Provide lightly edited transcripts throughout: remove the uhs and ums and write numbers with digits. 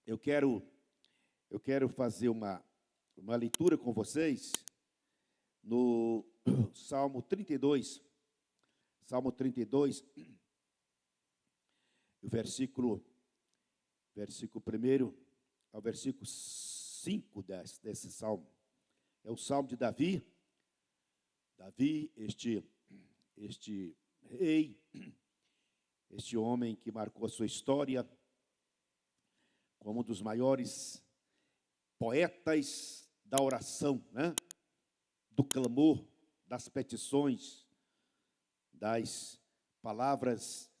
Eu quero, eu quero fazer uma leitura com vocês no Salmo 32. Salmo 32, o versículo 1 ao versículo 5 desse salmo. É o salmo de Davi. Davi, este rei, este homem que marcou a sua história como um dos maiores poetas da oração, né? Do clamor, das petições, das palavras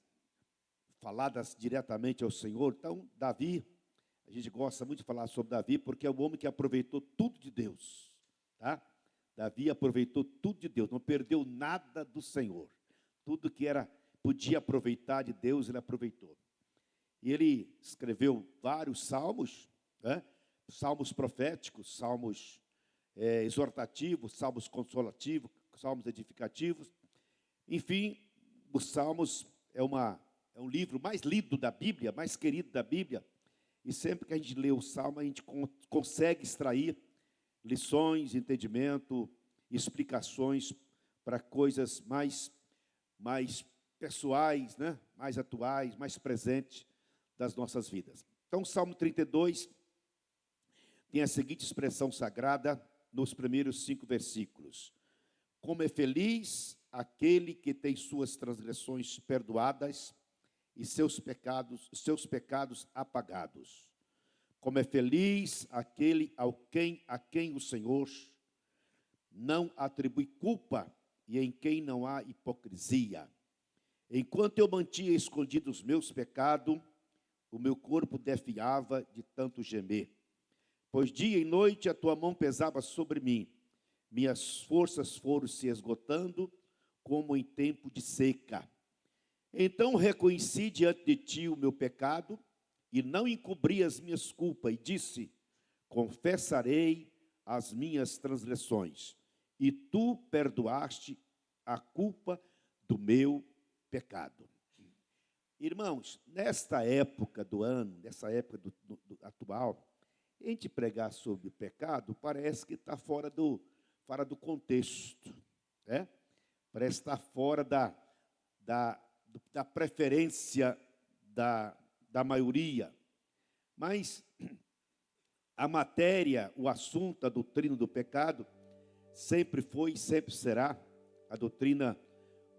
faladas diretamente ao Senhor. Então, Davi, a gente gosta muito de falar sobre Davi, porque é o homem que aproveitou tudo de Deus, tá? Davi aproveitou tudo de Deus, não perdeu nada do Senhor. Tudo que podia aproveitar de Deus, ele aproveitou. E ele escreveu vários salmos, né? Salmos proféticos, salmos exortativos, salmos consolativos, salmos edificativos. Enfim, os Salmos é um livro mais lido da Bíblia, mais querido da Bíblia. E sempre que a gente lê o Salmo, a gente consegue extrair lições, entendimento, explicações para coisas mais pessoais, né? Mais atuais, mais presentes das nossas vidas. Então, o Salmo 32 tem a seguinte expressão sagrada nos primeiros 5 versículos. Como é feliz aquele que tem suas transgressões perdoadas e seus pecados apagados. Como é feliz aquele a quem o Senhor não atribui culpa e em quem não há hipocrisia. Enquanto eu mantinha escondidos os meus pecados, o meu corpo defiava de tanto gemer. Pois dia e noite a tua mão pesava sobre mim. Minhas forças foram se esgotando, como em tempo de seca. Então reconheci diante de ti o meu pecado, e não encobri as minhas culpas, e disse, confessarei as minhas transgressões, e tu perdoaste a culpa do meu pecado. Irmãos, nesta época do ano, nessa época do atual, a gente pregar sobre o pecado parece que está fora do contexto, né? Parece estar fora da preferência da maioria. Mas a matéria, o assunto, a doutrina do pecado, sempre foi e sempre será a doutrina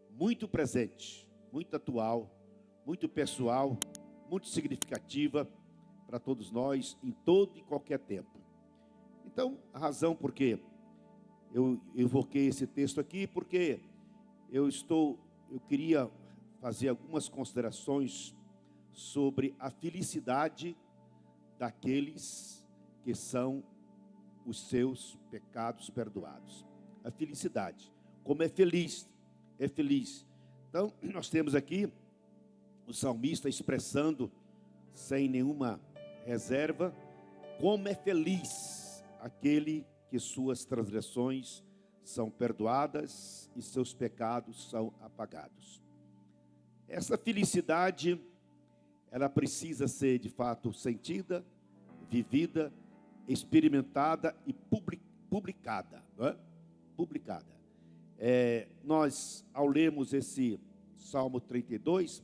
muito presente, muito atual, muito pessoal, muito significativa para todos nós, em todo e qualquer tempo. Então, a razão por que eu invoquei esse texto aqui, porque eu queria fazer algumas considerações sobre a felicidade daqueles que são os seus pecados perdoados. A felicidade, como é feliz. Então, nós temos aqui o salmista expressando, sem nenhuma reserva, como é feliz aquele que suas transgressões são perdoadas e seus pecados são apagados. Essa felicidade, ela precisa ser de fato sentida, vivida, experimentada e publicada, não é? Publicada. Nós, ao lermos esse Salmo 32,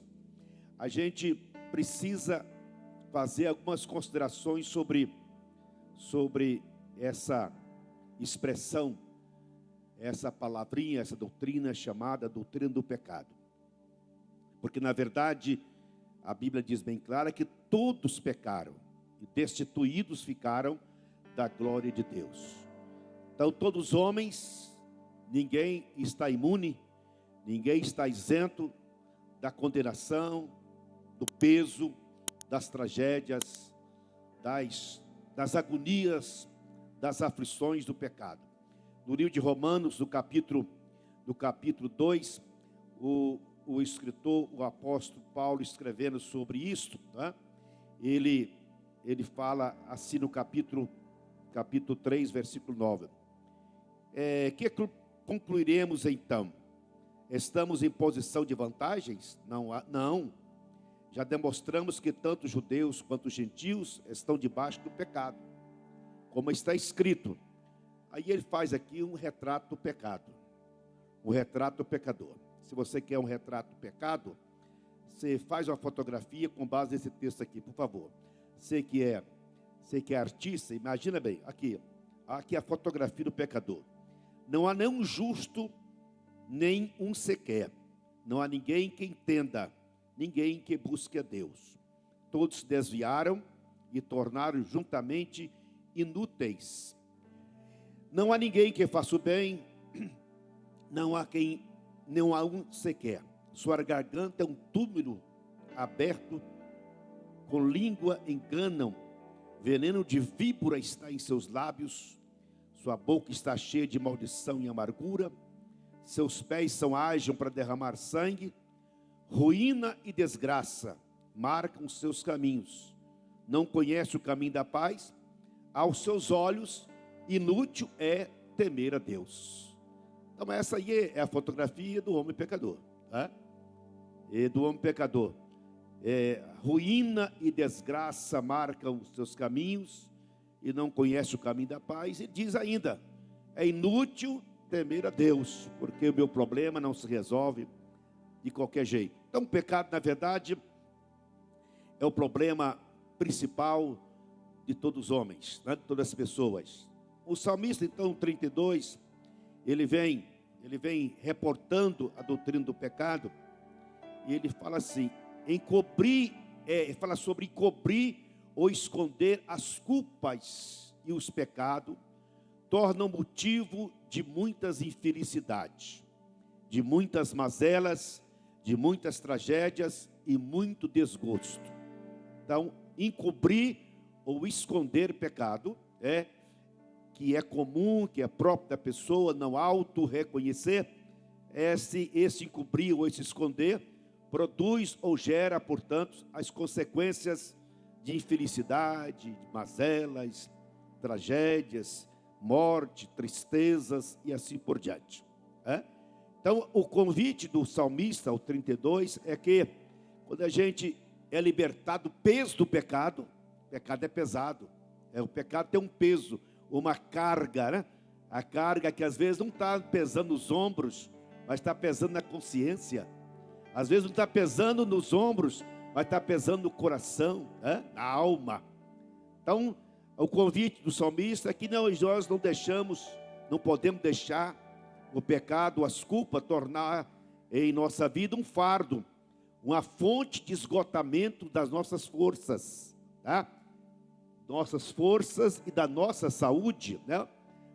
a gente precisa fazer algumas considerações sobre essa expressão, essa palavrinha, essa doutrina chamada doutrina do pecado. Porque, na verdade, a Bíblia diz bem clara que todos pecaram e destituídos ficaram da glória de Deus. Então, todos os homens, ninguém está imune, ninguém está isento da condenação, do peso, das tragédias, das agonias, das aflições do pecado. No livro de Romanos, no capítulo 2, o escritor, o apóstolo Paulo, escrevendo sobre isto, né? ele fala assim no capítulo 3, versículo 9. Que concluiremos então? Estamos em posição de vantagens? Não. Já demonstramos que tanto judeus quanto gentios estão debaixo do pecado, como está escrito. Aí ele faz aqui um retrato do pecado, um retrato do pecador. Se você quer um retrato do pecado, você faz uma fotografia com base nesse texto aqui, por favor. Você que é artista, imagina bem, aqui é a fotografia do pecador. Não há nenhum justo, nem um sequer. Não há ninguém que entenda, ninguém que busque a Deus. Todos se desviaram e tornaram juntamente inúteis. Não há ninguém que faça o bem, não há um sequer. Sua garganta é um túmulo aberto, com língua enganam, veneno de víbora está em seus lábios, sua boca está cheia de maldição e amargura, seus pés são ágeis para derramar sangue, ruína e desgraça marcam os seus caminhos, não conhece o caminho da paz, aos seus olhos inútil é temer a Deus. Então essa aí é a fotografia do homem pecador, tá? E do homem pecador. Ruína e desgraça marcam os seus caminhos e não conhece o caminho da paz. E diz ainda, é inútil temer a Deus, porque o meu problema não se resolve de qualquer jeito. Então o pecado, na verdade, é o problema principal de todos os homens, né? De todas as pessoas. O salmista, então, 32, ele vem reportando a doutrina do pecado, e ele fala assim, fala sobre encobrir ou esconder as culpas e os pecados, tornam motivo de muitas infelicidades, de muitas mazelas, de muitas tragédias e muito desgosto. Então, encobrir ou esconder pecado que é comum, que é próprio da pessoa, não auto-reconhecer, esse encobrir ou esse esconder, produz ou gera, portanto, as consequências de infelicidade, de mazelas, tragédias, morte, tristezas e assim por diante. Então, o convite do salmista, o 32, é que quando a gente é libertado do peso do pecado, o pecado é pesado, o pecado tem um peso, uma carga, né? A carga que às vezes não está pesando nos ombros, mas está pesando na consciência. Às vezes não está pesando nos ombros, mas está pesando no coração, na alma. Então, o convite do salmista é que nós não podemos deixar o pecado, as culpas, tornar em nossa vida um fardo, uma fonte de esgotamento das nossas forças, tá? Nossas forças e da nossa saúde, né?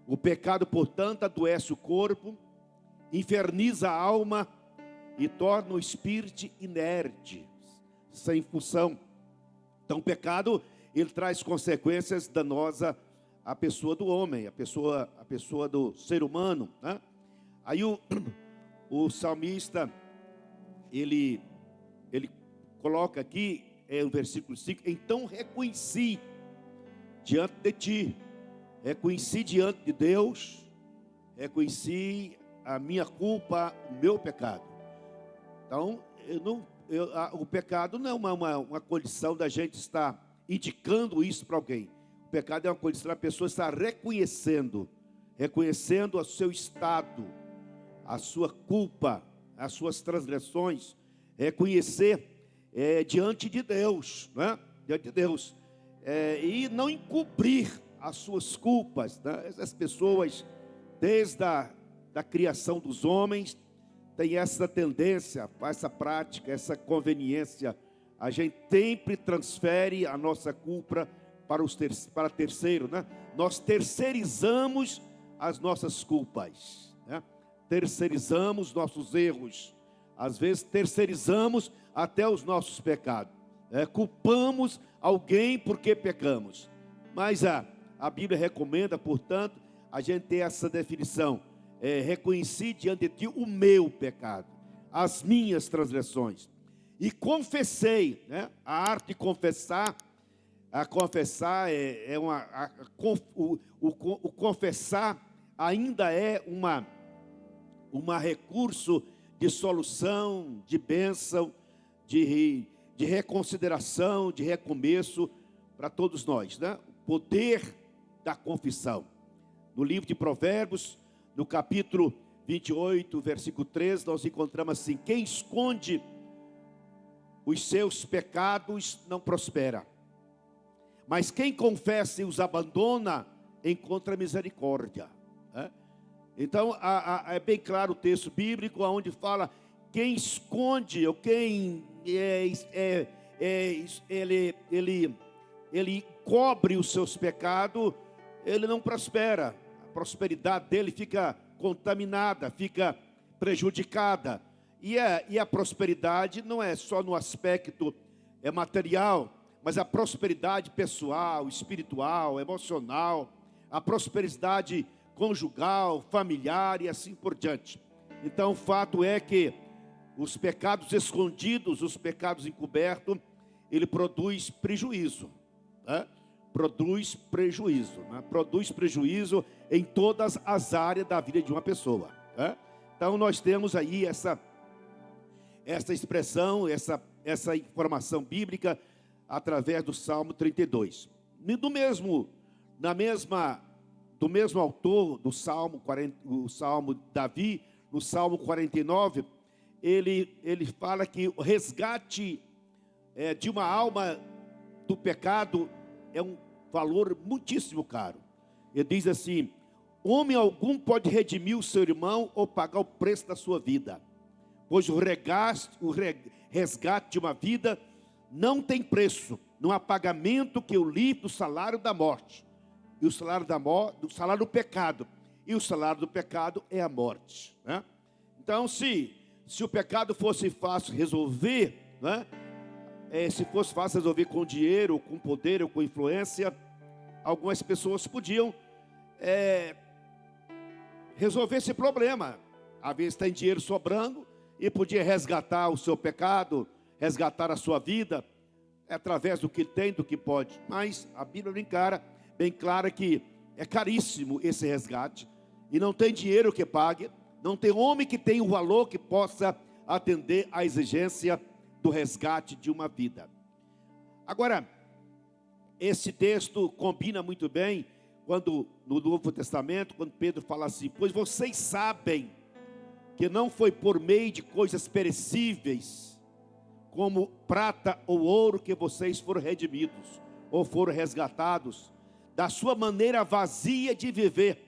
O pecado, portanto, adoece o corpo, inferniza a alma e torna o espírito inerte, sem função. Então o pecado, ele traz consequências danosas à pessoa do homem, à pessoa do ser humano, né? Aí o salmista, ele coloca aqui, no versículo 5, então reconheci diante de ti, reconheci diante de Deus, reconheci a minha culpa, o meu pecado. Então, o pecado não é uma condição da gente estar indicando isso para alguém. O pecado é uma condição da pessoa estar reconhecendo o seu estado, a sua culpa, as suas transgressões, reconhecer diante de Deus, né? Diante de Deus, e não encobrir as suas culpas, né? Essas pessoas, desde a criação dos homens, tem essa tendência, essa prática, essa conveniência. A gente sempre transfere a nossa culpa para terceiro, né? Nós terceirizamos as nossas culpas, né? Terceirizamos nossos erros, às vezes terceirizamos até os nossos pecados, culpamos alguém porque pecamos. Mas a Bíblia recomenda, portanto, a gente ter essa definição: reconheci diante de ti o meu pecado, as minhas transgressões, e confessei, né? A arte de confessar, o confessar ainda é uma recurso de solução, de bênção, de reconsideração, de recomeço para todos nós, né? O poder da confissão. No livro de Provérbios, no capítulo 28, versículo 13, nós encontramos assim: quem esconde os seus pecados não prospera, mas quem confessa e os abandona encontra misericórdia. Então, é bem claro o texto bíblico, onde fala: quem esconde, ou quem ele cobre os seus pecados, ele não prospera. A prosperidade dele fica contaminada, fica prejudicada. E a prosperidade não é só no aspecto material, mas a prosperidade pessoal, espiritual, emocional, a prosperidade conjugal, familiar e assim por diante. Então, o fato é que os pecados escondidos, os pecados encobertos, ele produz prejuízo, né? Produz prejuízo, né? Produz prejuízo em todas as áreas da vida de uma pessoa, né? Então, nós temos aí essa expressão, essa informação bíblica através do Salmo 32. Do mesmo autor do Salmo 40, o Salmo Davi, no Salmo 49, ele fala que o resgate de uma alma do pecado é um valor muitíssimo caro. Ele diz assim: homem algum pode redimir o seu irmão ou pagar o preço da sua vida, pois o resgate de uma vida não tem preço, não há pagamento que o livre do salário da morte. E o salário da morte, do salário do pecado. E o salário do pecado é a morte, né? Então, se o pecado fosse fácil resolver, né? Se fosse fácil resolver com dinheiro, com poder ou com influência, algumas pessoas podiam resolver esse problema. Às vezes tem dinheiro sobrando e podia resgatar o seu pecado, resgatar a sua vida, através do que tem, do que pode. Mas a Bíblia encara bem clara que é caríssimo esse resgate, e não tem dinheiro que pague, não tem homem que tenha o valor que possa atender à exigência do resgate de uma vida. Agora, esse texto combina muito bem quando no Novo Testamento, quando Pedro fala assim: pois vocês sabem que não foi por meio de coisas perecíveis, como prata ou ouro, que vocês foram redimidos, ou foram resgatados da sua maneira vazia de viver,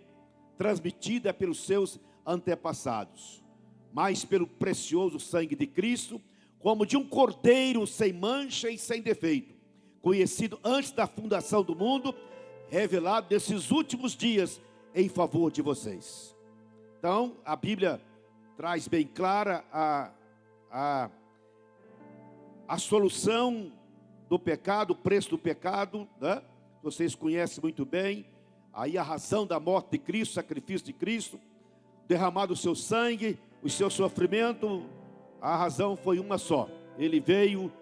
transmitida pelos seus antepassados, mas pelo precioso sangue de Cristo, como de um cordeiro sem mancha e sem defeito, conhecido antes da fundação do mundo, revelado nesses últimos dias em favor de vocês. Então, a Bíblia traz bem clara a solução do pecado, o preço do pecado, né? Vocês conhecem muito bem, aí a razão da morte de Cristo, o sacrifício de Cristo, derramado o seu sangue, o seu sofrimento, a razão foi uma só: ele veio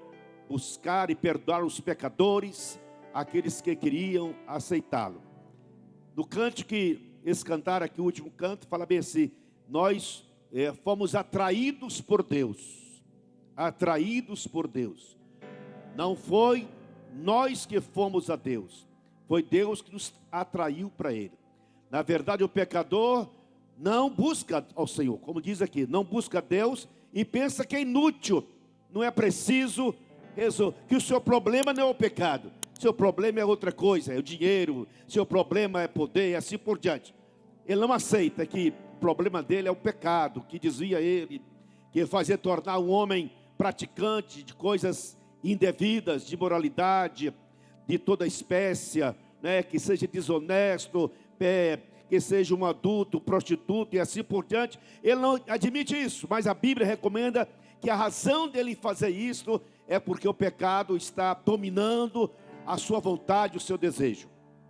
buscar e perdoar os pecadores, aqueles que queriam aceitá-lo. No canto que eles cantaram aqui, o último canto, fala bem assim: nós fomos atraídos por Deus, atraídos por Deus. Não foi nós que fomos a Deus, foi Deus que nos atraiu para Ele. Na verdade, o pecador não busca ao Senhor, como diz aqui, não busca Deus e pensa que é inútil, não é preciso resolver, que o seu problema não é o pecado, seu problema é outra coisa, é o dinheiro, seu problema é poder e assim por diante. Ele não aceita que o problema dele é o pecado, que desvia ele, que fazia tornar um homem praticante de coisas indevidas, de moralidade, de toda espécie, né, que seja desonesto, que seja um adulto, prostituto e assim por diante. Ele não admite isso, mas a Bíblia recomenda que a razão dele fazer isso é porque o pecado está dominando a sua vontade, o seu desejo.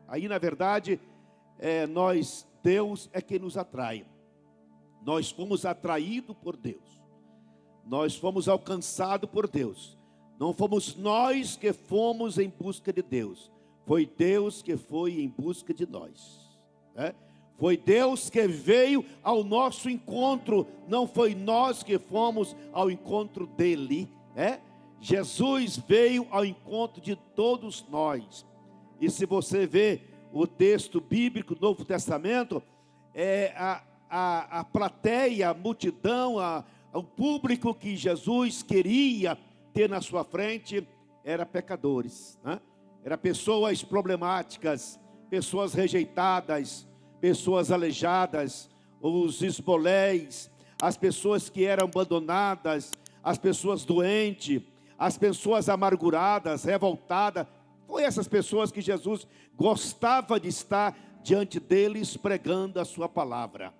Aí, na verdade, Deus é quem nos atrai. Nós fomos atraídos por Deus, nós fomos alcançados por Deus. Não fomos nós que fomos em busca de Deus, foi Deus que foi em busca de nós, né? Foi Deus que veio ao nosso encontro, não foi nós que fomos ao encontro dele, né? Jesus veio ao encontro de todos nós. E se você vê o texto bíblico do Novo Testamento, a plateia, a multidão, o público que Jesus queria ter na sua frente era pecadores, né? Era pessoas problemáticas, pessoas rejeitadas, pessoas aleijadas, os esbolés, as pessoas que eram abandonadas, as pessoas doentes, as pessoas amarguradas, revoltadas. Foi essas pessoas que Jesus gostava de estar diante deles pregando a sua palavra.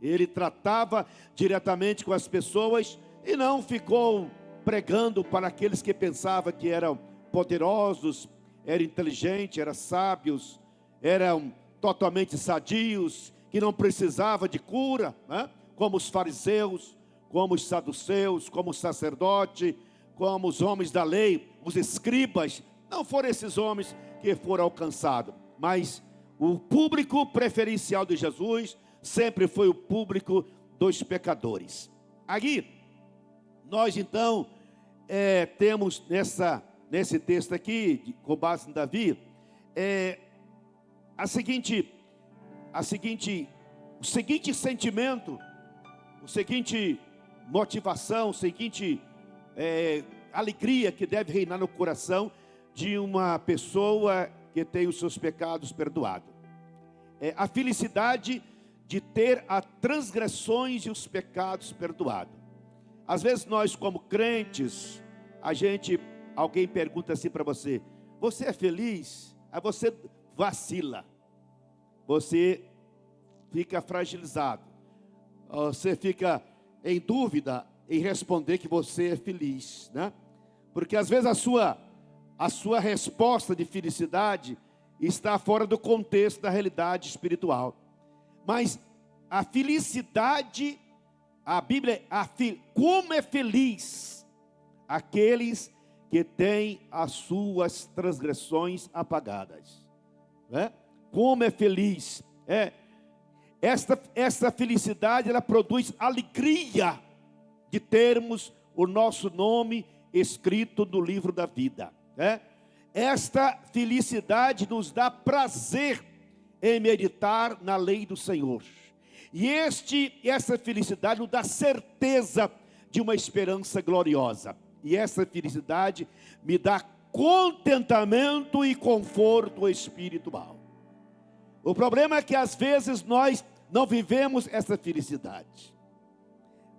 Ele tratava diretamente com as pessoas e não ficou pregando para aqueles que pensavam que eram poderosos, eram inteligentes, eram sábios, eram totalmente sadios, que não precisavam de cura, né? Como os fariseus, como os saduceus, como os sacerdotes, como os homens da lei, os escribas. Não foram esses homens que foram alcançados, mas o público preferencial de Jesus sempre foi o público dos pecadores. Aqui, nós então temos nesse texto aqui, com base em Davi, o seguinte sentimento, a seguinte motivação, a seguinte alegria que deve reinar no coração de uma pessoa que tem os seus pecados perdoados. A felicidade de ter as transgressões e os pecados perdoados. Às vezes nós, como crentes, alguém pergunta assim para você: você é feliz? Aí você vacila, você fica fragilizado, você fica em dúvida em responder que você é feliz, né? Porque às vezes a sua resposta de felicidade está fora do contexto da realidade espiritual. Mas a felicidade, a Bíblia, como é feliz aqueles que têm as suas transgressões apagadas, né? Como é feliz, esta felicidade, ela produz alegria de termos o nosso nome escrito no livro da vida, né? Esta felicidade nos dá prazer em meditar na lei do Senhor. E essa felicidade nos dá certeza de uma esperança gloriosa. E essa felicidade me dá contentamento e conforto espiritual. O problema é que às vezes nós não vivemos essa felicidade.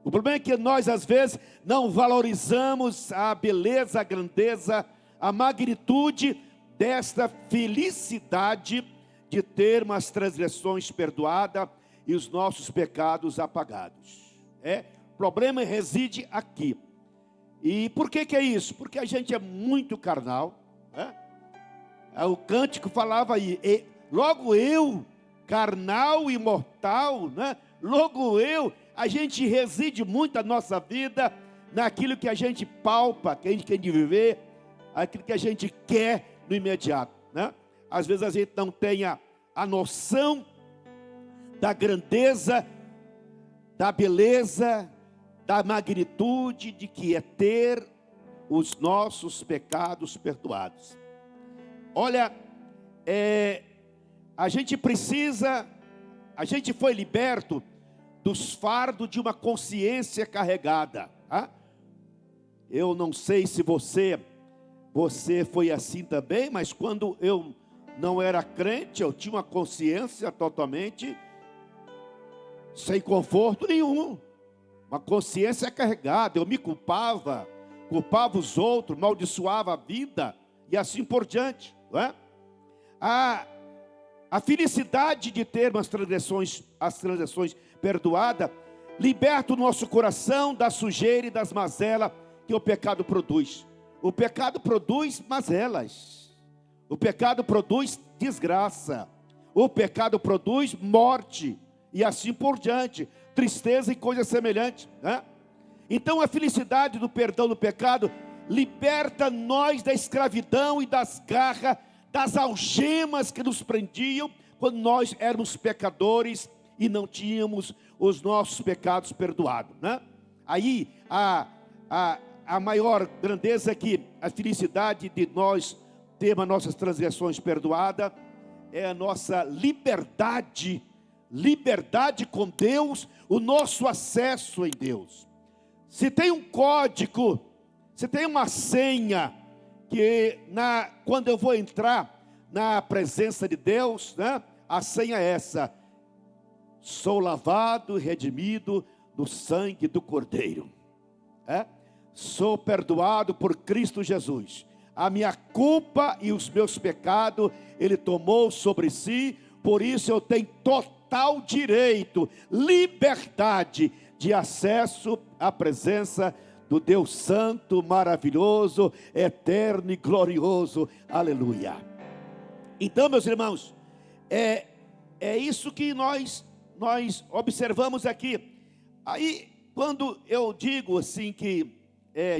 O problema é que nós às vezes não valorizamos a beleza, a grandeza, a magnitude desta felicidade de termos as transgressões perdoadas e os nossos pecados apagados. O problema reside aqui. E por que é isso? Porque a gente é muito carnal, né? O cântico falava aí, logo eu, carnal e mortal, né? Logo eu, a gente reside muito a nossa vida naquilo que a gente palpa, que a gente quer viver, aquilo que a gente quer no imediato, né? Às vezes a gente não tem a noção da grandeza, da beleza, da magnitude de que é ter os nossos pecados perdoados. Olha, a gente foi liberto dos fardos de uma consciência carregada. Tá? Eu não sei se você foi assim também, mas quando eu não era crente, eu tinha uma consciência totalmente sem conforto nenhum. Uma consciência carregada, eu me culpava os outros, maldiçoava a vida e assim por diante, não é? A felicidade de ter as transgressões perdoadas, liberta o nosso coração da sujeira e das mazelas que o pecado produz. O pecado produz mazelas, o pecado produz desgraça, o pecado produz morte e assim por diante, tristeza e coisa semelhante, né? Então a felicidade do perdão do pecado liberta nós da escravidão e das garras, das algemas que nos prendiam quando nós éramos pecadores e não tínhamos os nossos pecados perdoados, né? Aí a a maior grandeza é que a felicidade de nós termos as nossas transgressões perdoadas é a nossa liberdade, liberdade com Deus, o nosso acesso em Deus. Se tem um código, se tem uma senha, que quando eu vou entrar na presença de Deus, né, a senha é essa: sou lavado e redimido no sangue do Cordeiro. Sou perdoado por Cristo Jesus. A minha culpa e os meus pecados Ele tomou sobre si. Por isso eu tenho total direito, liberdade de acesso à presença do Deus Santo, maravilhoso, eterno e glorioso. Aleluia. Então, meus irmãos, é isso que nós observamos aqui. Aí, quando eu digo assim que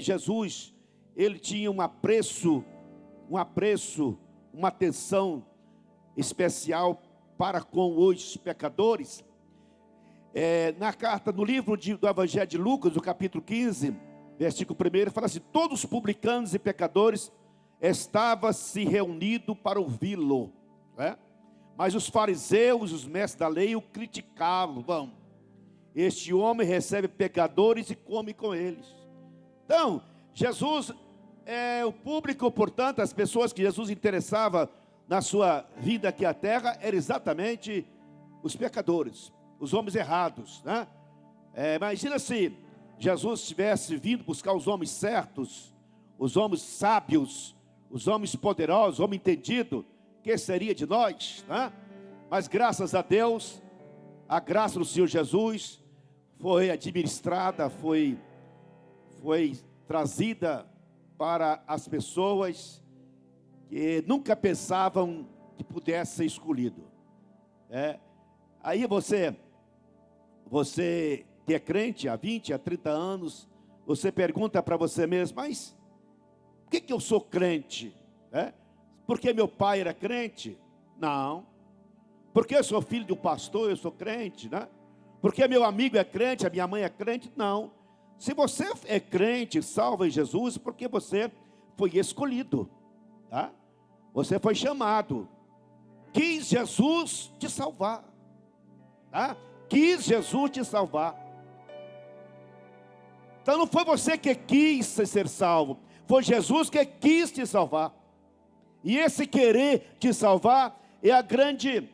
Jesus, ele tinha um apreço, uma atenção especial para com os pecadores, no livro do Evangelho de Lucas, no capítulo 15, versículo 1, fala assim: todos os publicanos e pecadores estavam se reunidos para ouvi-lo, mas os fariseus, os mestres da lei, o criticavam. Este homem recebe pecadores e come com eles. Então, Jesus, o público, portanto, as pessoas que Jesus interessava na sua vida aqui à terra, eram exatamente os pecadores, os homens errados, né? Imagina se Jesus tivesse vindo buscar os homens certos, os homens sábios, os homens poderosos, os homens entendidos, que seria de nós, né? Mas graças a Deus, a graça do Senhor Jesus foi administrada, foi trazida para as pessoas que nunca pensavam que pudesse ser escolhido. Aí você que é crente há 20, há 30 anos, você pergunta para você mesmo: mas por que eu sou crente? Porque meu pai era crente? Não. Porque eu sou filho de um pastor, eu sou crente, né? Porque meu amigo é crente, a minha mãe é crente? Não. Se você é crente, salvo em Jesus, porque você foi escolhido, tá? Você foi chamado. Quis Jesus te salvar, tá? Quis Jesus te salvar. Então não foi você que quis ser salvo, foi Jesus que quis te salvar. E esse querer te salvar é a grande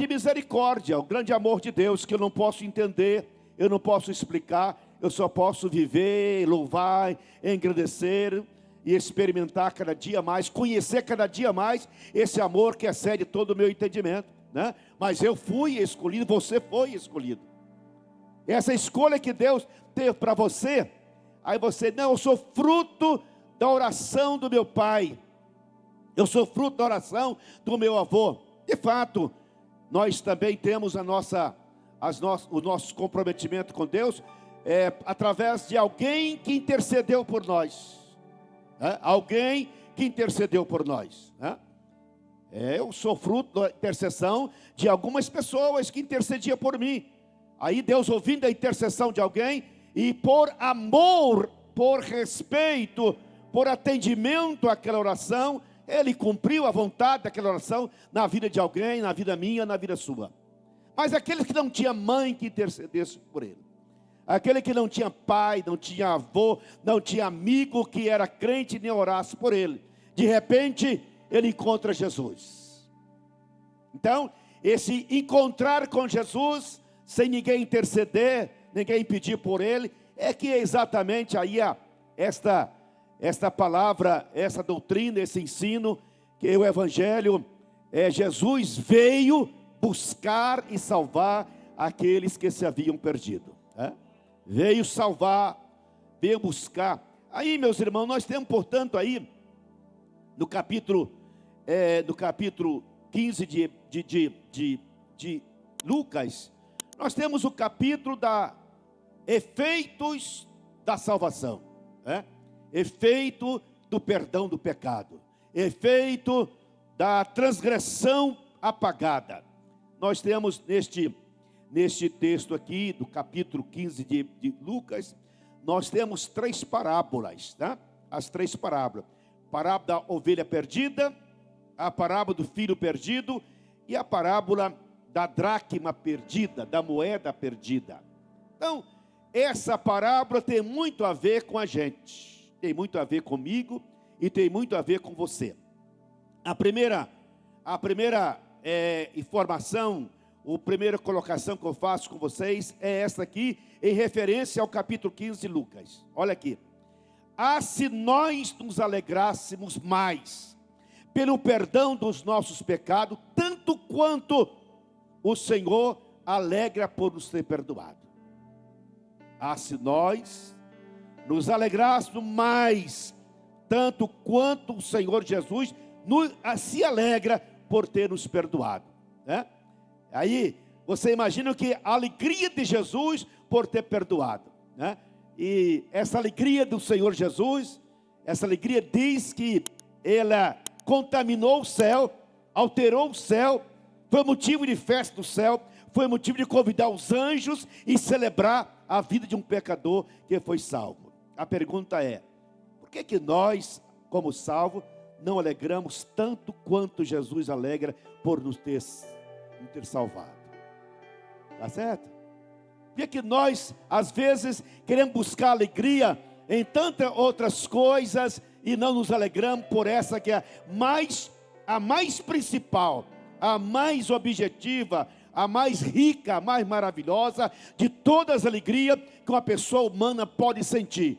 misericórdia, o grande amor de Deus, que eu não posso entender, eu não posso explicar, eu só posso viver, louvar, engrandecer e experimentar cada dia mais, conhecer cada dia mais esse amor que excede todo o meu entendimento, né? Mas eu fui escolhido, você foi escolhido. Essa escolha que Deus teve para você, aí você: não, eu sou fruto da oração do meu pai, eu sou fruto da oração do meu avô. De fato, nós também temos o nosso comprometimento com Deus, através de alguém que intercedeu por nós, alguém que intercedeu por nós, eu sou fruto da intercessão de algumas pessoas que intercediam por mim. Aí Deus, ouvindo a intercessão de alguém, e por amor, por respeito, por atendimento àquela oração, Ele cumpriu a vontade daquela oração na vida de alguém, na vida minha, na vida sua. Mas aquele que não tinha mãe que intercedesse por ele, aquele que não tinha pai, não tinha avô, não tinha amigo que era crente nem orasse por ele, de repente ele encontra Jesus. Então, esse encontrar com Jesus, sem ninguém interceder, ninguém pedir por ele, é que é exatamente aí esta palavra, essa doutrina, esse ensino, que o Evangelho, Jesus veio buscar e salvar aqueles que se haviam perdido. Veio salvar, veio buscar. Aí, meus irmãos, nós temos, portanto, aí, no capítulo 15 de Lucas, nós temos o capítulo da efeitos da salvação, efeito do perdão do pecado, efeito da transgressão apagada. Nós temos neste texto aqui, do capítulo 15 de Lucas, nós temos 3 parábolas, tá? As 3 parábolas. Parábola da ovelha perdida, a parábola do filho perdido e a parábola da dracma perdida, da moeda perdida. Então, essa parábola tem muito a ver com a gente, tem muito a ver comigo e tem muito a ver com você. A primeira informação, a primeira colocação que eu faço com vocês é essa aqui, em referência ao capítulo 15 de Lucas. Olha aqui. Ah, se nós nos alegrássemos mais pelo perdão dos nossos pecados, tanto quanto o Senhor alegra por nos ter perdoado. Ah, se nós nos alegrássemos mais, tanto quanto o Senhor Jesus se alegra por ter nos perdoado, né? Aí, você imagina que a alegria de Jesus por ter perdoado, né? E essa alegria do Senhor Jesus, essa alegria diz que ela contaminou o céu, alterou o céu, foi motivo de festa do céu, foi motivo de convidar os anjos e celebrar a vida de um pecador que foi salvo. A pergunta é, por que nós, como salvos, não alegramos tanto quanto Jesus alegra por nos ter salvado? Tá certo? Por que nós, às vezes, queremos buscar alegria em tantas outras coisas e não nos alegramos por essa que é a mais principal, a mais objetiva, a mais rica, a mais maravilhosa de todas as alegrias que uma pessoa humana pode sentir?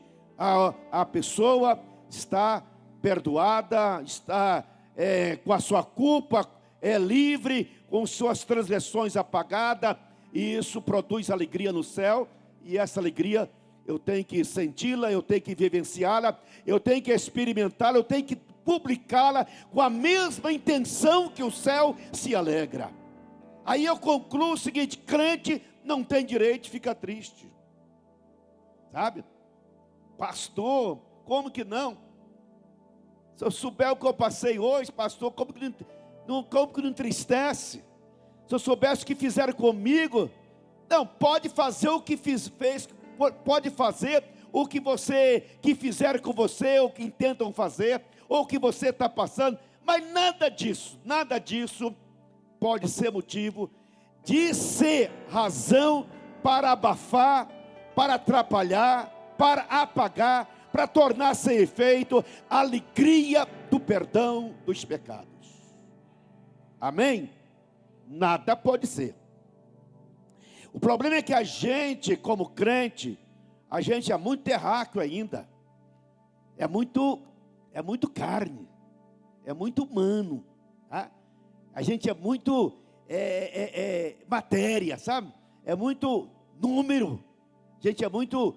A pessoa está perdoada, está com a sua culpa livre, com suas transgressões apagadas, e isso produz alegria no céu, e essa alegria eu tenho que senti-la, eu tenho que vivenciá-la, eu tenho que experimentá-la, eu tenho que publicá-la com a mesma intenção que o céu se alegra. Aí eu concluo o seguinte: crente não tem direito de ficar triste, sabe? Pastor, como que não? Se eu souber o que eu passei hoje, pastor, como que não entristece? Se eu soubesse o que fizeram comigo, não, pode fazer o que fez, pode fazer o que fizeram com você, ou que intentam fazer, ou o que você está passando, mas nada disso pode ser motivo de ser razão para abafar, para atrapalhar, para apagar, para tornar sem efeito a alegria do perdão dos pecados. Amém? Nada pode ser. O problema é que a gente, como crente, a gente é muito terráqueo ainda. É muito carne. É muito humano. Tá? A gente é muito matéria, sabe? É muito número. A gente é muito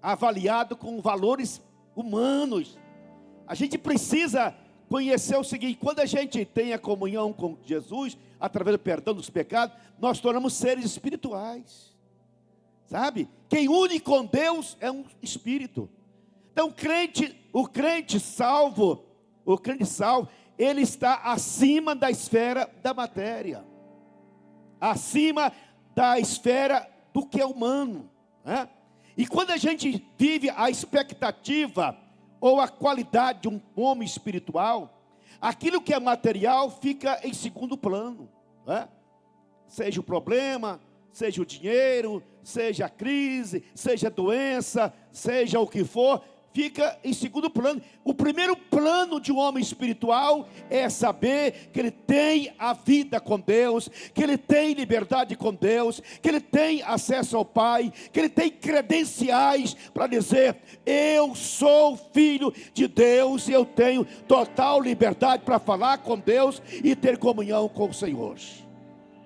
avaliado com valores humanos. A gente precisa conhecer o seguinte: quando a gente tem a comunhão com Jesus, através do perdão dos pecados, nós tornamos seres espirituais, sabe? Quem une com Deus é um espírito. Então o crente salvo, ele está acima da esfera da matéria, acima da esfera do que é humano, né? E quando a gente vive a expectativa ou a qualidade de um homem espiritual, aquilo que é material fica em segundo plano, né? Seja o problema, seja o dinheiro, seja a crise, seja a doença, seja o que for, fica em segundo plano. O primeiro plano de um homem espiritual é saber que ele tem a vida com Deus, que ele tem liberdade com Deus, que ele tem acesso ao Pai, que ele tem credenciais para dizer: eu sou filho de Deus e eu tenho total liberdade para falar com Deus e ter comunhão com o Senhor.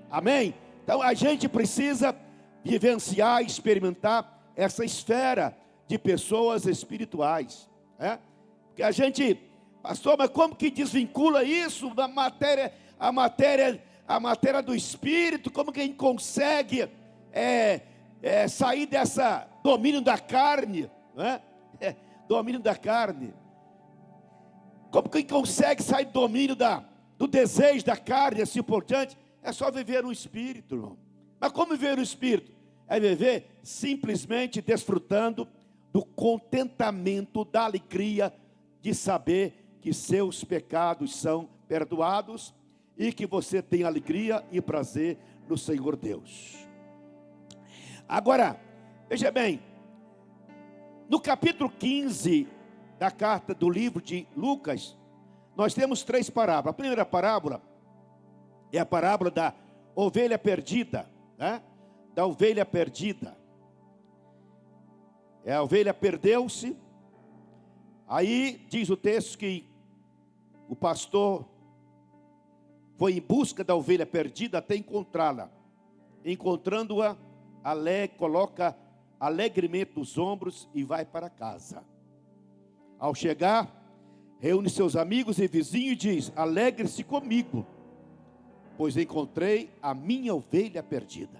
Amém? Então a gente precisa vivenciar, experimentar essa esfera de pessoas espirituais, né? Porque a gente, pastor, mas como que desvincula isso da matéria, a matéria do espírito? Como que a gente consegue sair dessa domínio da carne, né? Domínio da carne. Como que a gente consegue sair do domínio do desejo da carne, assim por diante? É só viver no espírito, irmão. Mas como viver no espírito? é viver simplesmente desfrutando do contentamento, da alegria de saber que seus pecados são perdoados e que você tem alegria e prazer no Senhor Deus. Agora, veja bem, no capítulo 15 da carta do livro de Lucas, nós temos 3 parábolas. A primeira parábola é a parábola da ovelha perdida, né? Da ovelha perdida. A ovelha perdeu-se. Aí diz o texto que o pastor foi em busca da ovelha perdida até encontrá-la. Encontrando-a, coloca alegremente nos ombros e vai para casa. Ao chegar, reúne seus amigos e vizinhos e diz: alegre-se comigo, pois encontrei a minha ovelha perdida.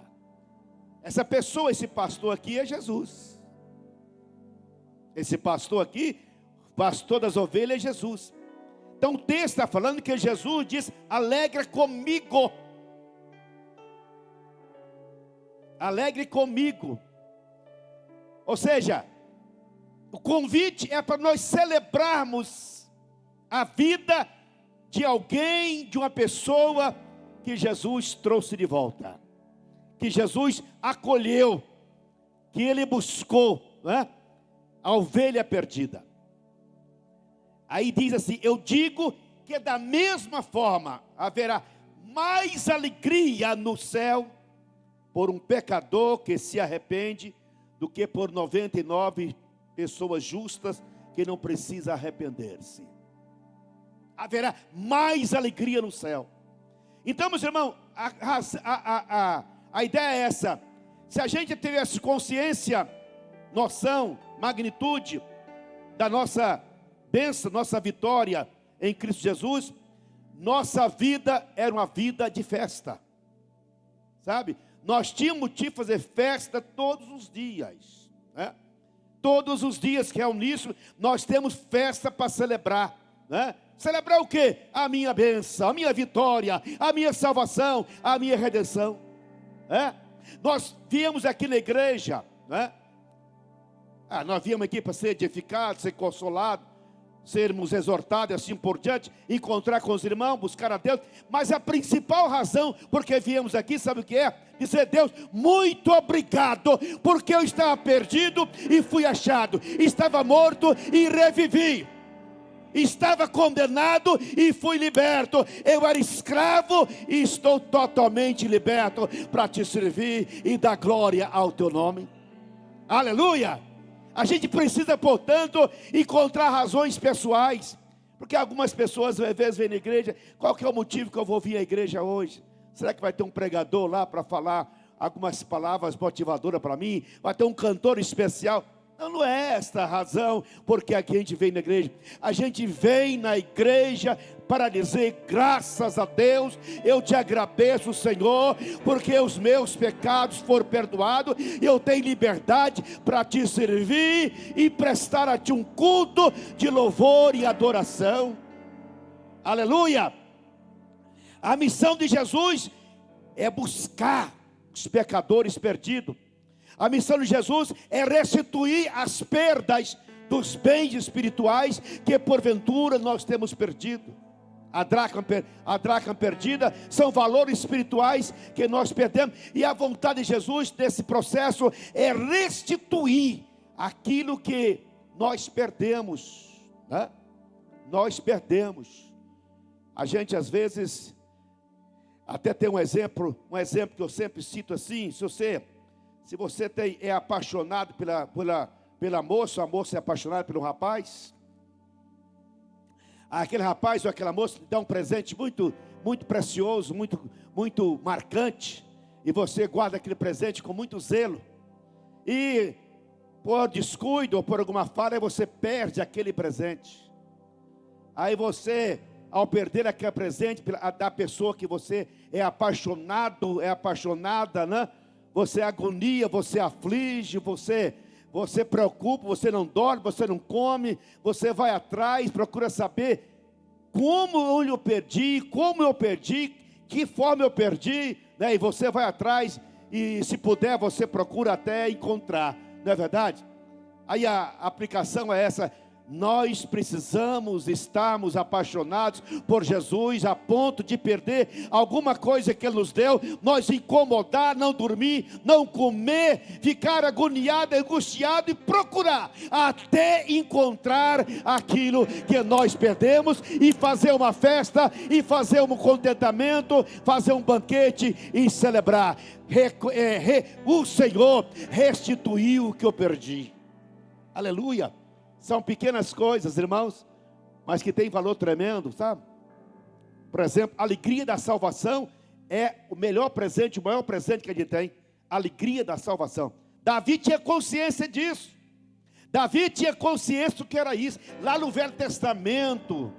Essa pessoa, esse pastor aqui é Jesus. Esse pastor aqui, pastor das ovelhas, é Jesus. Então o texto está falando que Jesus diz: alegra comigo. Alegre comigo. Ou seja, o convite é para nós celebrarmos a vida de alguém, de uma pessoa que Jesus trouxe de volta, que Jesus acolheu, que Ele buscou, né? A ovelha perdida. Aí diz assim: eu digo que da mesma forma haverá mais alegria no céu por um pecador que se arrepende do que por 99 pessoas justas que não precisam arrepender-se. Haverá mais alegria no céu. Então, meus irmãos, a ideia é essa. Se a gente tivesse consciência, noção, magnitude da nossa bênção, nossa vitória em Cristo Jesus, nossa vida era uma vida de festa, sabe? Nós tínhamos motivo de fazer festa todos os dias, né? Todos os dias que reunimos, nós temos festa para celebrar, né? Celebrar o quê? A minha bênção, a minha vitória, a minha salvação, a minha redenção, né? Nós viemos aqui na igreja, né? Nós viemos aqui para ser edificados, ser consolados, sermos exortados e assim por diante, encontrar com os irmãos, buscar a Deus. Mas a principal razão porque viemos aqui, sabe o que é? Dizer: Deus, muito obrigado, porque eu estava perdido e fui achado, estava morto e revivi, estava condenado e fui liberto, eu era escravo e estou totalmente liberto para te servir e dar glória ao teu nome. Aleluia! A gente precisa, portanto, encontrar razões pessoais, porque algumas pessoas às vezes vêm na igreja: qual que é o motivo que eu vou vir à igreja hoje? Será que vai ter um pregador lá para falar algumas palavras motivadoras para mim? Vai ter um cantor especial? Não é esta a razão porque aqui a gente vem na igreja. A gente vem na igreja para dizer: graças a Deus, eu te agradeço, Senhor, porque os meus pecados foram perdoados, e eu tenho liberdade para te servir e prestar a ti um culto de louvor e adoração. Aleluia! A missão de Jesus é buscar os pecadores perdidos. A missão de Jesus é restituir as perdas dos bens espirituais que porventura nós temos perdido. A dracma perdida são valores espirituais que nós perdemos, e a vontade de Jesus nesse processo é restituir aquilo que nós perdemos, né? Nós perdemos. A gente às vezes até tem um exemplo que eu sempre cito assim: se você é apaixonado pela moça, a moça é apaixonada pelo rapaz, aquele rapaz ou aquela moça lhe dá um presente muito, muito precioso, muito, muito marcante, e você guarda aquele presente com muito zelo, e por descuido ou por alguma falha você perde aquele presente. Aí você, ao perder aquele presente da pessoa que você é apaixonado, é apaixonada, né? Você agonia, você aflige, você preocupa, você não dorme, você não come, você vai atrás, procura saber como eu perdi, que forma eu perdi, né? E você vai atrás e se puder você procura até encontrar, não é verdade? Aí a aplicação é essa: nós precisamos estarmos apaixonados por Jesus a ponto de perder alguma coisa que Ele nos deu, nós incomodar, não dormir, não comer, ficar agoniado, angustiado e procurar até encontrar aquilo que nós perdemos e fazer uma festa, e fazer um contentamento, fazer um banquete e celebrar. O Senhor restituiu o que eu perdi. Aleluia. São pequenas coisas, irmãos, mas que tem valor tremendo, sabe? Por exemplo, a alegria da salvação é o melhor presente, o maior presente que a gente tem. A alegria da salvação. Davi tinha consciência disso. Davi tinha consciência do que era isso. Lá no Velho Testamento,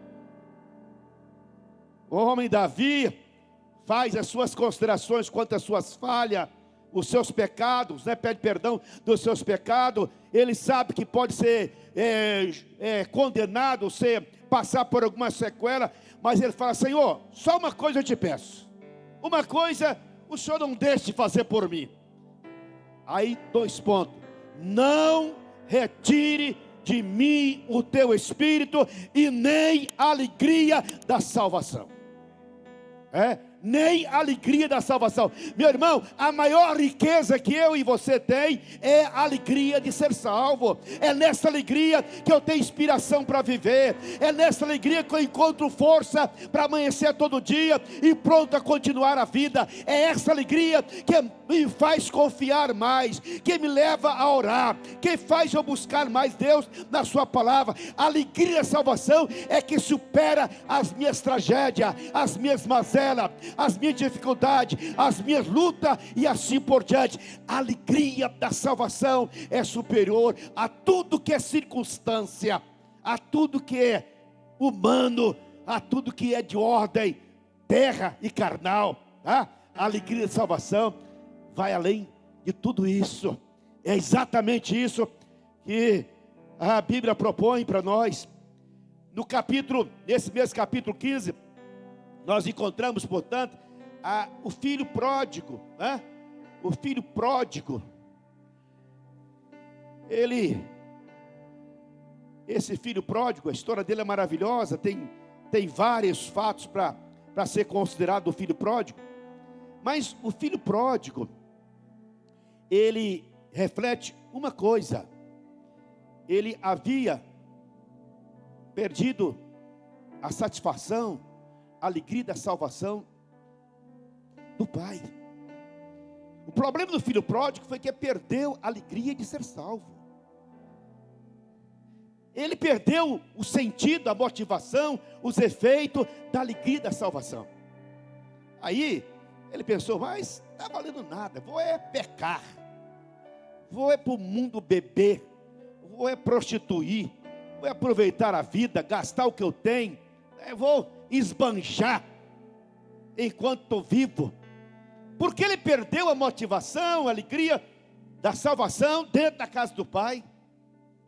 o homem Davi faz as suas considerações quanto às suas falhas, os seus pecados, né? Pede perdão dos seus pecados. Ele sabe que pode ser condenado, passar por alguma sequela, mas ele fala: Senhor, só uma coisa eu te peço, uma coisa o Senhor não deixe de fazer por mim. Aí 2 pontos: não retire de mim o teu espírito e nem a alegria da salvação. Nem a alegria da salvação. Meu irmão, a maior riqueza que eu e você tem é a alegria de ser salvo. É nessa alegria que eu tenho inspiração para viver. É nessa alegria que eu encontro força para amanhecer todo dia e pronto a continuar a vida. É essa alegria que me faz confiar mais, que me leva a orar, que faz eu buscar mais Deus na sua palavra. A alegria da salvação é que supera as minhas tragédias, as minhas mazelas, as minhas dificuldades, as minhas lutas e assim por diante. A alegria da salvação é superior a tudo que é circunstância, a tudo que é humano, a tudo que é de ordem terra e carnal, tá? A alegria da salvação vai além de tudo isso. É exatamente isso que a Bíblia propõe para nós. Nesse mesmo capítulo 15, nós encontramos, portanto, o filho pródigo, né? O filho pródigo, esse filho pródigo, a história dele é maravilhosa, tem vários fatos para ser considerado o filho pródigo, mas o filho pródigo, ele reflete uma coisa: ele havia perdido a satisfação, a alegria da salvação do pai. O problema do filho pródigo foi que perdeu a alegria de ser salvo. Ele perdeu o sentido, a motivação, os efeitos da alegria da salvação. Aí ele pensou: mas não está valendo nada, vou pecar, vou para o mundo beber, vou prostituir, vou aproveitar a vida, gastar o que eu tenho, vou esbanjar enquanto estou vivo. Porque ele perdeu a motivação, a alegria da salvação dentro da casa do pai.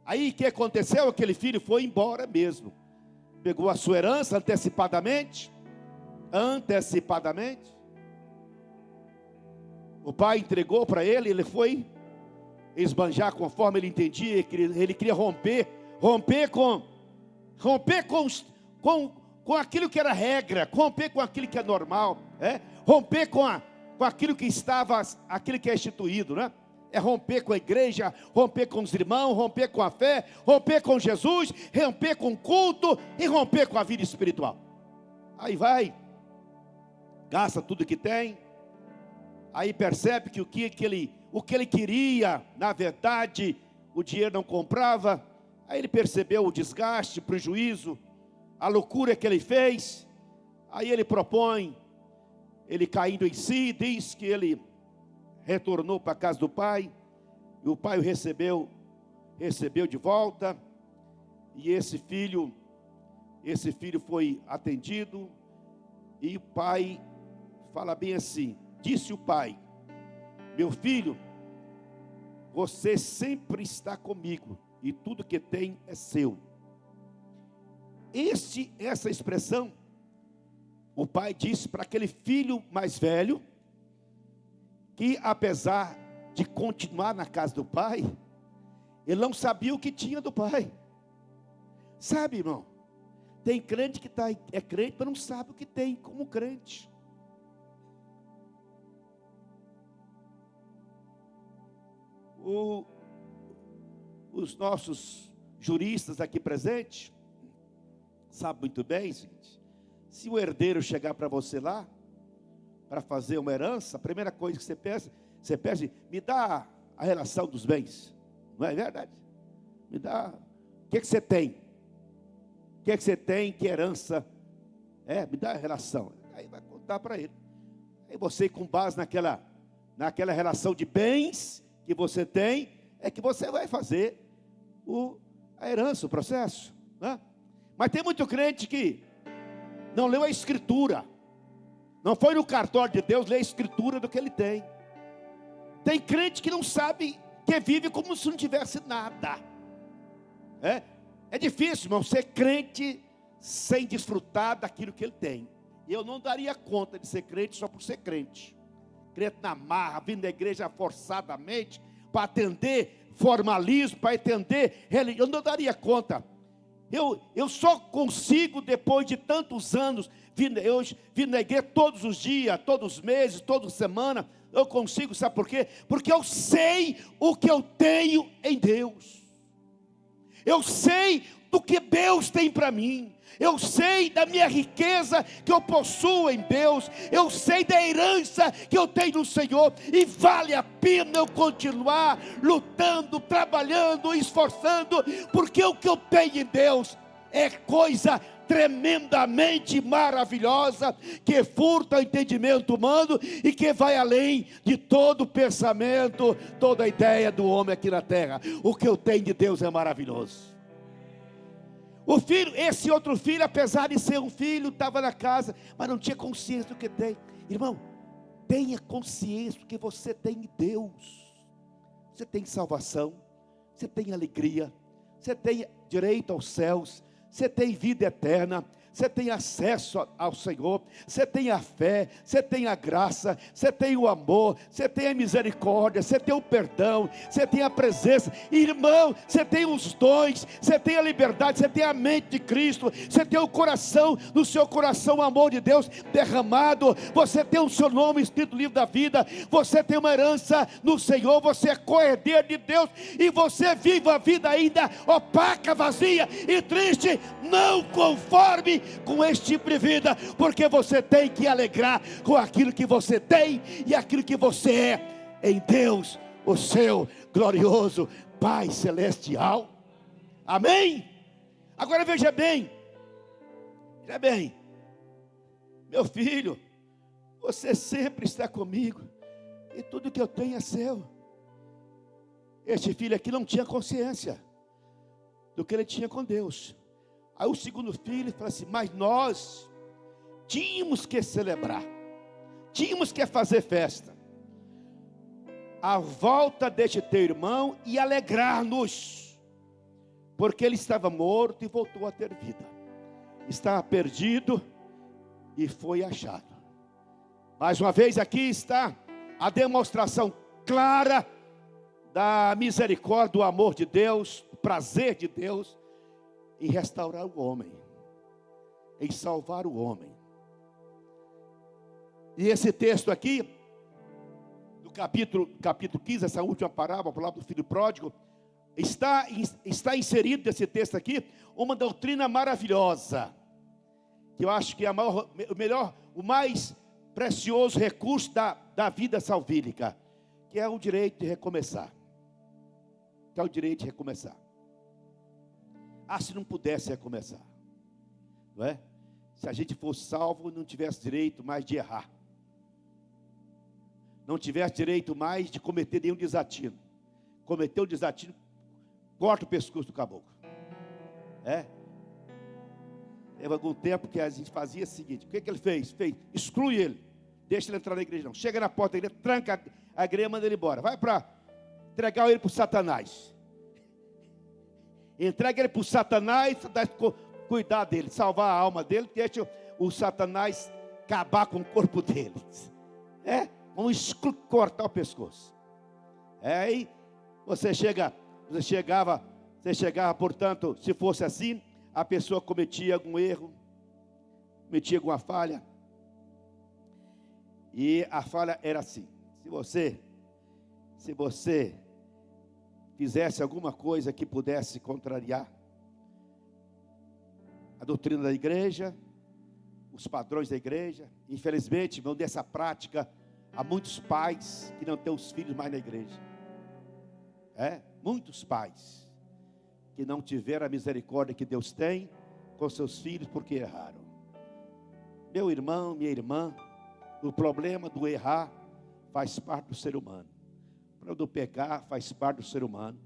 Aí o que aconteceu? Aquele filho foi embora mesmo, pegou a sua herança antecipadamente. O pai entregou para ele, ele foi esbanjar conforme ele entendia. Ele queria romper com aquilo que era regra, romper com aquilo que é normal, romper com aquilo que aquilo que é instituído, né? É romper com a igreja, romper com os irmãos, romper com a fé, romper com Jesus, romper com o culto e romper com a vida espiritual. Aí vai, gasta tudo que tem, aí percebe que o que ele queria, na verdade, o dinheiro não comprava. Aí ele percebeu o desgaste, o prejuízo, a loucura que ele fez. Aí ele propõe, ele caindo em si, diz que ele retornou para a casa do pai, e o pai o recebeu de volta, e esse filho foi atendido, e o pai fala bem assim, disse o pai: meu filho, você sempre está comigo, e tudo que tem é seu. Essa expressão, o pai disse para aquele filho mais velho, que apesar de continuar na casa do pai, ele não sabia o que tinha do pai. Sabe, irmão? Tem crente que é crente, mas não sabe o que tem como crente. Os nossos juristas aqui presentes sabem muito bem, gente, se o herdeiro chegar para você lá, para fazer uma herança, a primeira coisa que você pede, me dá a relação dos bens. Não é verdade? Me dá, o que você tem? O que você tem, que herança? Me dá a relação. Aí vai contar para ele. Aí você, com base naquela relação de bens que você tem, é que você vai fazer a herança, o processo, né? Mas tem muito crente que não leu a escritura, não foi no cartório de Deus ler a escritura do que ele tem. Tem crente que não sabe, que vive como se não tivesse nada. É difícil, irmão, ser crente sem desfrutar daquilo que ele tem. E eu não daria conta de ser crente só por ser crente. Crente na marra, vindo da igreja forçadamente, para atender formalismo, para atender religião, eu não daria conta. Eu só consigo, depois de tantos anos, vir na igreja todos os dias, todos os meses, toda semana, eu consigo, sabe por quê? Porque eu sei o que eu tenho em Deus. Eu sei do que Deus tem para mim. Eu sei da minha riqueza que eu possuo em Deus. Eu sei da herança que eu tenho no Senhor. E vale a pena eu continuar lutando, trabalhando, esforçando, porque o que eu tenho em Deus é coisa tremendamente maravilhosa, que furta o entendimento humano e que vai além de todo pensamento, toda ideia do homem aqui na terra. O que eu tenho de Deus é maravilhoso. O filho, esse outro filho, apesar de ser um filho, estava na casa, mas não tinha consciência do que tem. Irmão, tenha consciência do que você tem em Deus. Você tem salvação, você tem alegria, você tem direito aos céus, você tem vida eterna, você tem acesso ao Senhor, você tem a fé, você tem a graça, você tem o amor, você tem a misericórdia, você tem o perdão, você tem a presença, irmão, você tem os dons, você tem a liberdade, você tem a mente de Cristo, você tem o coração, no seu coração o amor de Deus derramado, você tem o seu nome escrito no livro da vida, você tem uma herança no Senhor, você é co-herdeiro de Deus, e você vive a vida ainda opaca, vazia e triste, não conforme com este tipo de vida, porque você tem que alegrar com aquilo que você tem e aquilo que você é em Deus, o seu glorioso Pai Celestial. Amém? Agora veja bem, meu filho, você sempre está comigo e tudo que eu tenho é seu. Este filho aqui não tinha consciência do que ele tinha com Deus. Aí o segundo filho fala assim: mas nós tínhamos que celebrar, tínhamos que fazer festa, a volta deste teu irmão e alegrar-nos, porque ele estava morto e voltou a ter vida, estava perdido e foi achado. Mais uma vez aqui está a demonstração clara da misericórdia, do amor de Deus, do prazer de Deus em restaurar o homem, em salvar o homem. E esse texto aqui, do capítulo 15, essa última parábola do filho pródigo, está inserido nesse texto aqui uma doutrina maravilhosa, que eu acho que é o mais precioso recurso da vida salvífica, que é o direito de recomeçar. Se não pudesse recomeçar, não é? Se a gente fosse salvo, não tivesse direito mais de errar, não tivesse direito mais de cometer nenhum desatino. Cometeu um desatino, corta o pescoço do caboclo. Teve algum tempo que a gente fazia o seguinte: o que ele fez? Exclui ele, deixa ele entrar na igreja não. Chega na porta da igreja, tranca a igreja, manda ele embora. Vai para entregar ele para o Satanás. Entrega ele para o Satanás, cuidar dele, salvar a alma dele, deixa o Satanás acabar com o corpo dele. vamos cortar o pescoço. Aí você chegava, portanto, se fosse assim, a pessoa cometia algum erro, cometia alguma falha. E a falha era assim: se você fizesse alguma coisa que pudesse contrariar a doutrina da igreja, os padrões da igreja, infelizmente, vão dessa prática há muitos pais que não têm os filhos mais na igreja. Muitos pais que não tiveram a misericórdia que Deus tem com seus filhos porque erraram. Meu irmão, minha irmã, o problema do errar faz parte do ser humano. O problema do pecar faz parte do ser humano.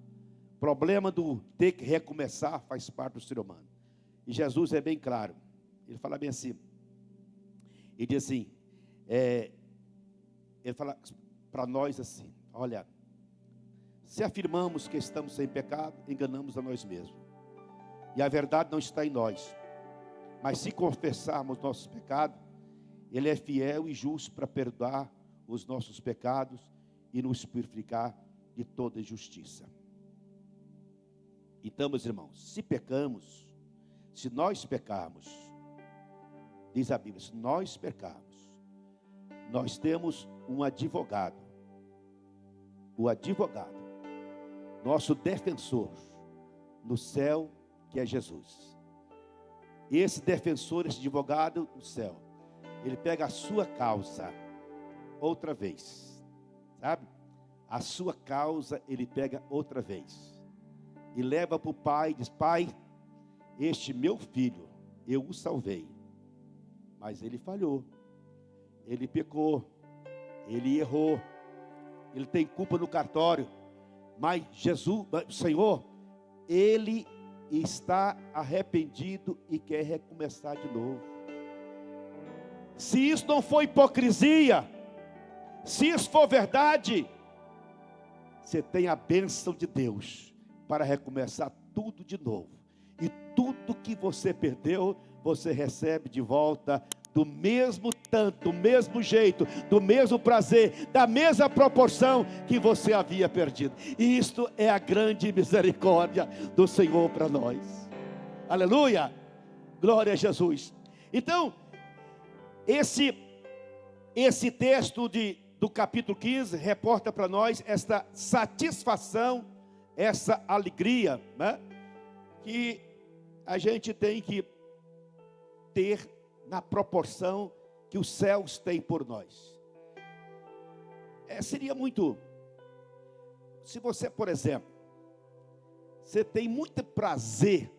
O problema do ter que recomeçar faz parte do ser humano. E Jesus é bem claro. Ele fala bem assim. Ele diz assim, ele fala para nós assim: olha, se afirmamos que estamos sem pecado, enganamos a nós mesmos. E a verdade não está em nós. Mas se confessarmos nossos pecados, Ele é fiel e justo para perdoar os nossos pecados e nos purificar de toda injustiça. Então, meus irmãos, se nós pecarmos, diz a Bíblia, se nós pecarmos, nós temos um advogado. O advogado, nosso defensor no céu, que é Jesus. E esse defensor, esse advogado no céu, ele pega a sua causa outra vez, sabe? A sua causa ele pega outra vez e leva para o pai e diz: pai, este meu filho, eu o salvei, mas ele falhou, ele pecou, ele errou, ele tem culpa no cartório, mas Jesus, o Senhor, ele está arrependido e quer recomeçar de novo. Se isso não for hipocrisia, se isso for verdade, você tem a bênção de Deus para recomeçar tudo de novo. E tudo que você perdeu, você recebe de volta do mesmo tanto, do mesmo jeito, do mesmo prazer, da mesma proporção que você havia perdido. E isto é a grande misericórdia do Senhor para nós. Aleluia! Glória a Jesus. Então, esse texto do capítulo 15 reporta para nós esta satisfação, essa alegria, né, que a gente tem que ter na proporção que os céus têm por nós. Seria muito, se você, por exemplo, você tem muito prazer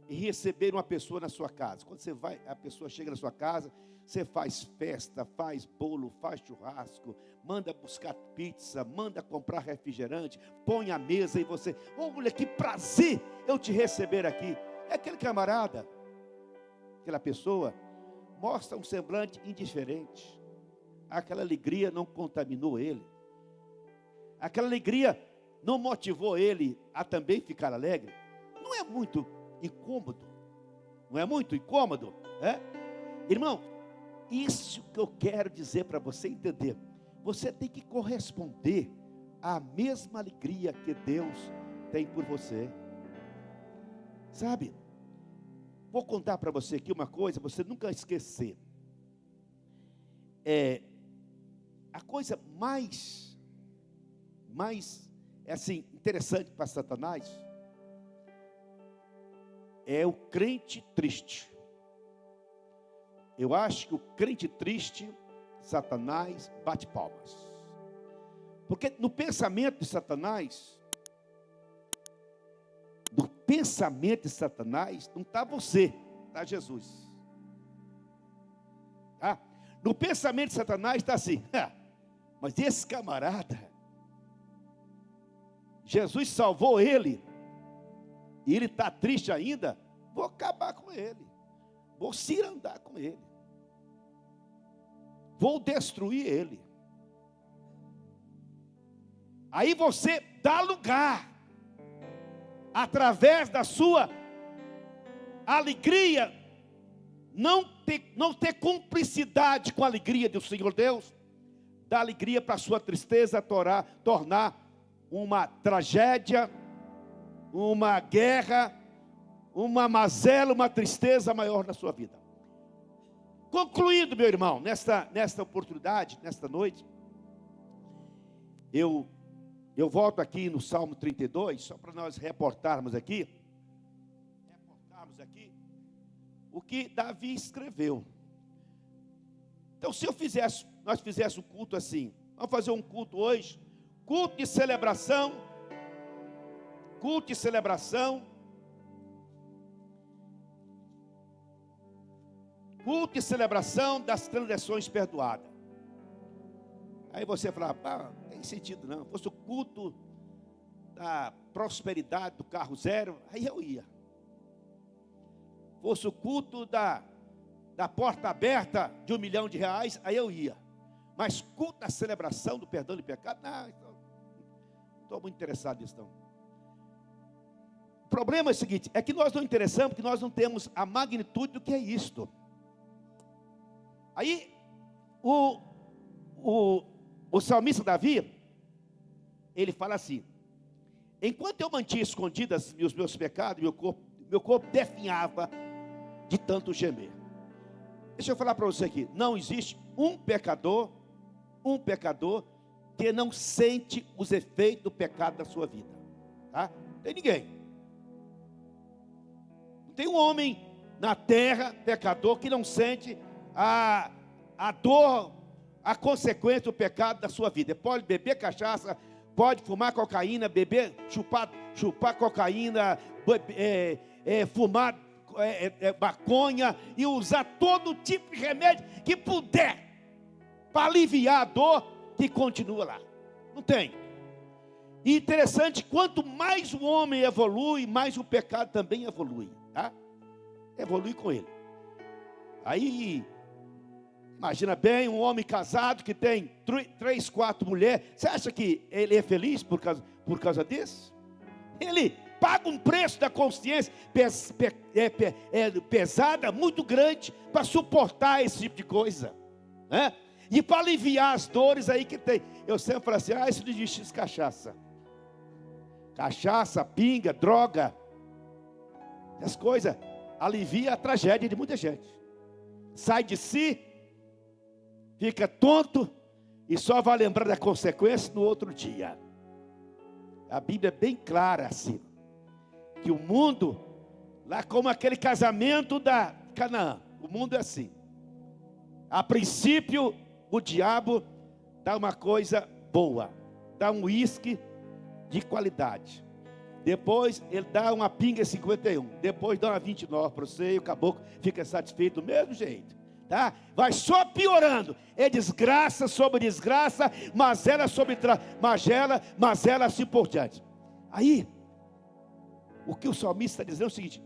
em receber uma pessoa na sua casa. Quando a pessoa chega na sua casa, você faz festa, faz bolo, faz churrasco, manda buscar pizza, manda comprar refrigerante, põe a mesa e você: olha que prazer eu te receber aqui. É aquele camarada, aquela pessoa, mostra um semblante indiferente. Aquela alegria não contaminou ele. Aquela alegria não motivou ele a também ficar alegre. Não é muito incômodo? Não é muito incômodo? Irmão, isso que eu quero dizer para você entender. Você tem que corresponder à mesma alegria que Deus tem por você. Sabe? Vou contar para você aqui uma coisa, você nunca esquecer. A coisa mais assim, interessante para Satanás é o crente triste. Eu acho que o crente triste, Satanás bate palmas. Porque no pensamento de Satanás, não está você, está Jesus. No pensamento de Satanás está assim: mas esse camarada, Jesus salvou ele, e ele está triste ainda, vou acabar com ele, vou cirandar com ele, vou destruir ele. Aí você dá lugar, através da sua alegria, não ter cumplicidade com a alegria do Senhor Deus, da alegria para a sua tristeza tornar uma tragédia, uma guerra, uma mazela, uma tristeza maior na sua vida. Concluído, meu irmão, nesta oportunidade, nesta noite, eu volto aqui no Salmo 32, só para nós reportarmos aqui o que Davi escreveu. Então, se nós fizéssemos um culto assim, vamos fazer um culto hoje, culto de celebração das transgressões perdoadas. Aí você fala, não tem sentido não. Se fosse o culto da prosperidade do carro zero, aí eu ia. Fosse o culto da porta aberta de R$1 milhão, aí eu ia. Mas culto da celebração do perdão de pecado, não estou muito interessado nisso não. O problema é o seguinte, é que nós não interessamos, porque nós não temos a magnitude do que é isto. Aí, o salmista Davi, ele fala assim: enquanto eu mantinha escondidas os meus pecados, meu corpo definhava de tanto gemer. Deixa eu falar para você aqui, não existe um pecador que não sente os efeitos do pecado da sua vida, tá? Não tem ninguém. Não tem um homem na terra, pecador, que não sente a dor, a consequência do pecado da sua vida. Pode beber cachaça, pode fumar cocaína, chupar cocaína, fumar maconha e usar todo tipo de remédio que puder para aliviar a dor que continua lá. Não tem. E interessante, quanto mais o homem evolui, mais o pecado também evolui, tá? Evolui com ele. Aí, imagina bem, um homem casado que tem 3, 4 mulheres. Você acha que ele é feliz por causa disso? Ele paga um preço da consciência pesada, muito grande, para suportar esse tipo de coisa, né? E para aliviar as dores aí que tem. Eu sempre falo assim, isso não existe cachaça. Cachaça, pinga, droga, essas coisas alivia a tragédia de muita gente. Sai de si, fica tonto e só vai lembrar da consequência no outro dia. A Bíblia é bem clara assim, que o mundo, lá como aquele casamento da Canaã, o mundo é assim. A princípio, o diabo dá uma coisa boa, dá um uísque de qualidade. Depois ele dá uma pinga 51, depois dá uma 29 para você e o caboclo fica satisfeito do mesmo jeito, tá? Vai só piorando, é desgraça sobre desgraça, mazela sobre mazela assim por diante. Aí, o que o salmista está dizendo é o seguinte: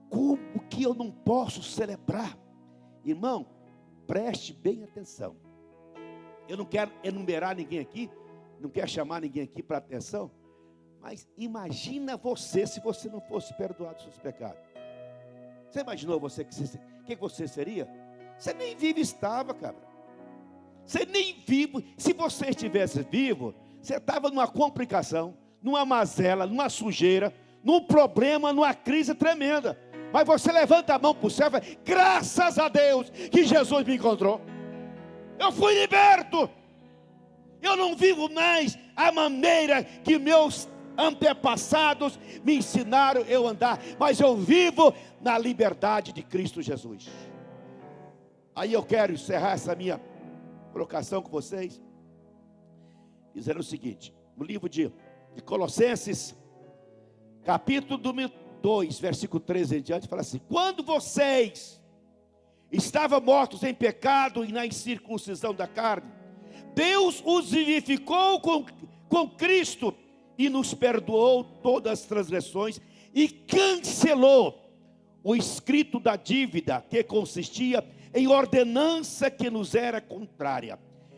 como que eu não posso celebrar? Irmão, preste bem atenção. Eu não quero enumerar ninguém aqui, não quero chamar ninguém aqui para atenção, mas imagina você se você não fosse perdoado dos seus pecados. Você imaginou você que você seria? Você nem vivo estava, cara. Você nem vivo. Se você estivesse vivo, você estava numa complicação, numa mazela, numa sujeira, num problema, numa crise tremenda. Mas você levanta a mão para o céu e fala: graças a Deus que Jesus me encontrou. Eu fui liberto. Eu não vivo mais a maneira que meus antepassados me ensinaram eu andar, mas eu vivo na liberdade de Cristo Jesus. Aí eu quero encerrar essa minha colocação com vocês, dizendo o seguinte: no livro de Colossenses, capítulo 2, versículo 13 em diante, fala assim: quando vocês estavam mortos em pecado e na incircuncisão da carne, Deus os vivificou com Cristo e nos perdoou todas as transgressões e cancelou o escrito da dívida que consistia em ordenança que nos era contrária.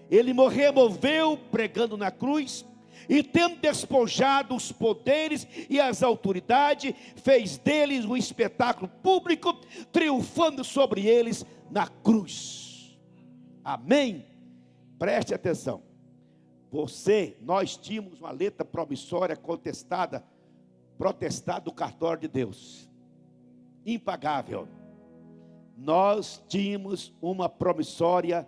Ele removeu pregando na cruz, e tendo despojado os poderes e as autoridades, fez deles um espetáculo público, triunfando sobre eles na cruz. Amém? Preste atenção. Nós tínhamos uma letra promissória protestada do cartório de Deus. Impagável. Nós tínhamos uma promissória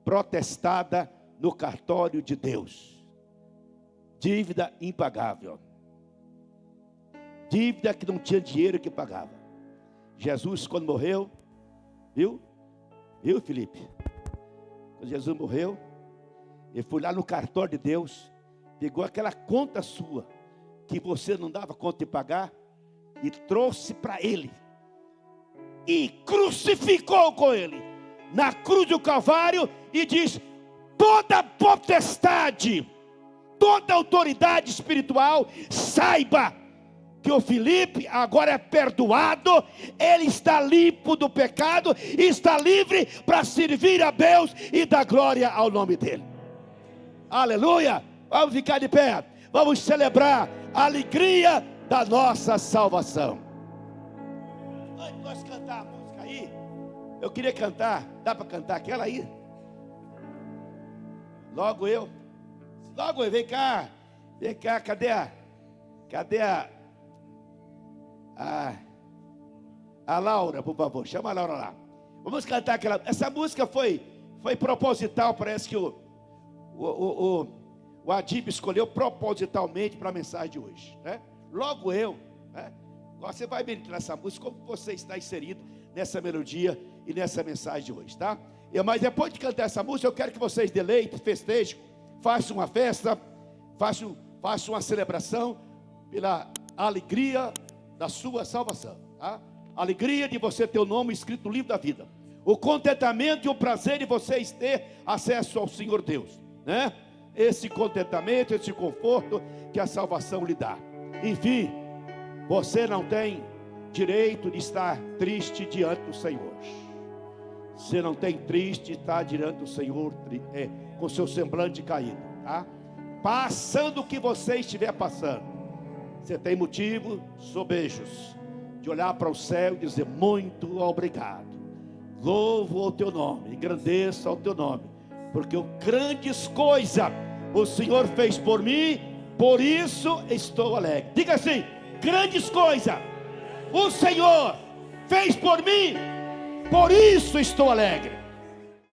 protestada no cartório de Deus. Dívida impagável. Dívida que não tinha dinheiro que pagava. Jesus, quando morreu, viu, Felipe? Quando Jesus morreu, ele foi lá no cartório de Deus, pegou aquela conta sua, que você não dava conta de pagar, e trouxe para ele. E crucificou com ele, na cruz do Calvário, e diz: toda potestade, toda autoridade espiritual, saiba que o Felipe agora é perdoado, ele está limpo do pecado, e está livre para servir a Deus e dar glória ao nome dele. Aleluia! Vamos ficar de pé, vamos celebrar a alegria da nossa salvação. Antes de nós cantar a música aí, eu queria cantar, dá para cantar aquela aí? Logo eu, vem cá, cadê a Laura, por favor, chama a Laura lá. Vamos cantar aquela. Essa música foi proposital, parece que o Adib escolheu propositalmente para a mensagem de hoje, né? Logo eu, né? Você vai meditar nessa música, como você está inserido nessa melodia e nessa mensagem de hoje, tá? Mas depois de cantar essa música, eu quero que vocês deleitem, festejem, façam uma festa, façam uma celebração pela alegria da sua salvação, tá? A alegria de você ter o nome escrito no livro da vida, o contentamento e o prazer de vocês ter acesso ao Senhor Deus, né? Esse contentamento, esse conforto que a salvação lhe dá. Enfim, você não tem direito de estar triste diante do Senhor. Você não tem triste de estar diante do Senhor com seu semblante caído, tá? Passando o que você estiver passando, você tem motivo, sobejos, de olhar para o céu e dizer: muito obrigado, louvo o teu nome, engrandeço ao teu nome, porque grandes coisas o Senhor fez por mim, por isso estou alegre. Diga assim: grandes coisas o Senhor fez por mim, por isso estou alegre.